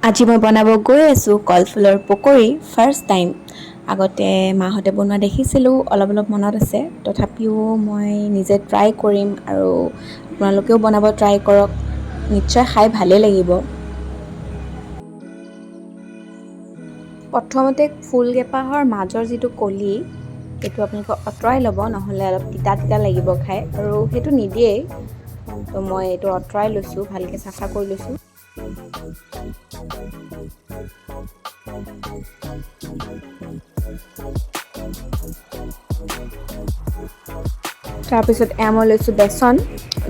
আজি মই বনাব গৈ আছোঁ কলফুলৰ পকৰি ফাৰ্ষ্ট টাইম। আগতে মাহঁতে বনোৱা দেখিছিলোঁ, অলপ অলপ মনত আছে। তথাপিও মই নিজে ট্ৰাই কৰিম আৰু আপোনালোকেও বনাব ট্ৰাই কৰক, নিশ্চয় খাই ভালেই লাগিব। প্ৰথমতে ফুলকেইপাহৰ মাজৰ যিটো কলি সেইটো আপোনালোকে আঁতৰাই ল'ব, নহ'লে অলপ তিতা তিতা লাগিব খাই, আৰু সেইটো নিদিয়েই। তো মই এইটো আঁতৰাই লৈছোঁ, ভালকৈ চাফা কৰি লৈছোঁ। তাৰপিছত মই লৈছোঁ বেচন,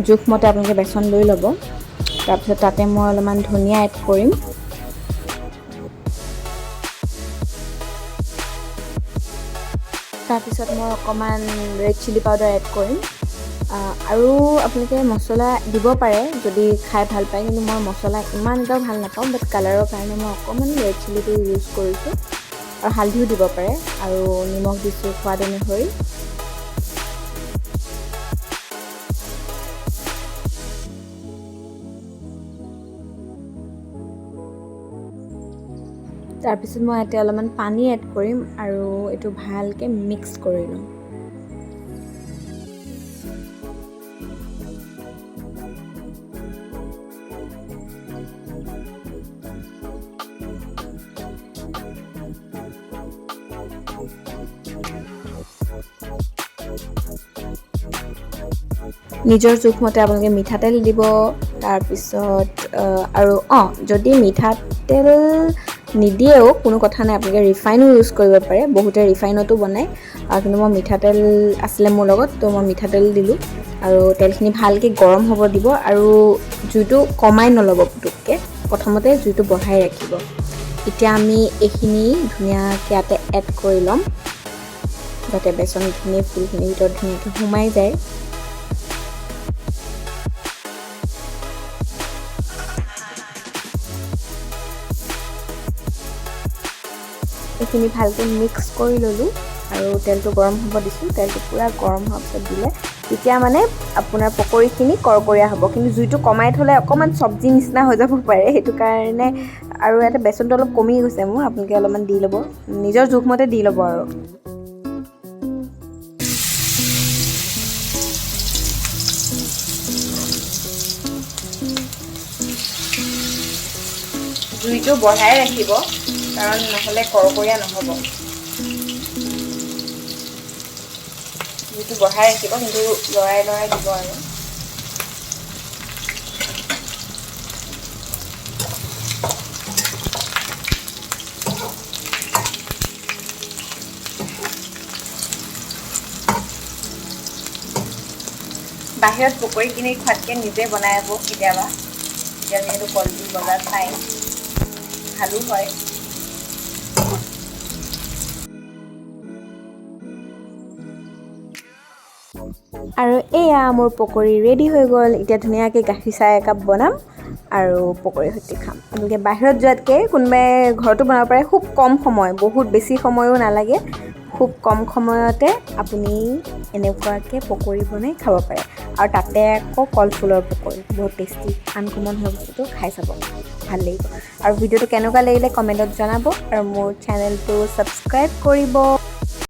জোখমতে আপোনালোকে বেচন লৈ ল'ব। তাৰপিছত তাতে মই অলপমান ধনিয়া এড কৰিম। তাৰপিছত মই অকণমান ৰেড চিলি পাউডাৰ এড কৰিম। আৰু আপোনালোকে মছলা দিব পাৰে যদি খাই ভাল পায়, কিন্তু মই মছলা ইমান এটাও ভাল নাপাওঁ, বাট কালাৰৰ কাৰণে মই অকণমান ৰেড চিলিটো ইউজ কৰিছোঁ। আৰু হালধিও দিব পাৰে, আৰু নিমখ দিছোঁ সোৱাদ অনুসৰি। তাৰপিছত মই ইয়াতে অলপমান পানী এড কৰিম আৰু এইটো ভালকৈ মিক্স কৰি ল'ম। নিজৰ জোখমতে আপোনালোকে মিঠাতেল দিব। তাৰপিছত আৰু যদি মিঠাতেল নিদিয়েও কোনো কথা নাই, আপোনালোকে ৰিফাইনো ইউজ কৰিব পাৰে, বহুতে ৰিফাইনতো বনায়। কিন্তু মই মিঠাতেল আছিলে মোৰ লগত, তো মই মিঠাতেল দিলোঁ। আৰু তেলখিনি ভালকৈ গৰম হ'ব দিব, আৰু জুইটো কমাই নল'ব পুটুককৈ, প্ৰথমতে জুইটো বঢ়াই ৰাখিব। এতিয়া আমি এইখিনি ধুনীয়াকৈ ইয়াতে এড কৰি ল'ম, যাতে বেচনখিনি ফুলখিনিৰ ভিতৰত ধুনীয়াকৈ সোমাই যায়। এইখিনি ভালকৈ মিক্স কৰি ল'লোঁ, আৰু তেলটো গৰম হ'ব দিছোঁ। তেলটো পূৰা গৰম হোৱাৰ পিছত দিলে তেতিয়া মানে আপোনাৰ পকৰিখিনি কৰকৰীয়া হ'ব, কিন্তু জুইটো কমাই থ'লে অকণমান চব্জি নিচিনা হৈ যাব পাৰে, সেইটো কাৰণে। আৰু ইয়াতে বেচনটো অলপ কমি গৈছে মোৰ, আপোনালোকে অলপমান দি ল'ব, নিজৰ জোখমতে দি ল'ব। আৰু জুইটো বঢ়াই ৰাখিব, কাৰণ নহ'লে কৰকৰীয়া নহ'ব। জুইটো বঢ়াই ৰাখিব, কিন্তু লৰাই লৰাই দিব। আৰু বাহিৰত পকৰি কিনি খোৱাতকৈ নিজে বনাই খাব কেতিয়াবা, এতিয়া যিহেতু কলডিল বজাৰত পায়, ভালো হয়। আৰু এয়া মোৰ পকৰি ৰেডি হৈ গ'ল। এতিয়া ধুনীয়াকৈ গাখীৰ চাহ একাপ বনাম আৰু পকৰিৰ সৈতে খাম। আপোনালোকে বাহিৰত যোৱাতকৈ কোনোবাই ঘৰতো বনাব পাৰে, খুব কম সময়, বহুত বেছি সময়ো নালাগে, খুব কম সময়তে আপুনি এনেকুৱাকৈ পকৰি বনাই খাব পাৰে। আৰু তাতে আকৌ কলফুলৰ পকৰি, বহুত টেষ্টি, আনকমন হয় বস্তুটো, খাই চাব, ভাল লাগিব। আৰু ভিডিঅ'টো কেনেকুৱা লাগিলে কমেণ্টত জনাব, আৰু মোৰ চেনেলটো ছাবস্ক্ৰাইব কৰিব।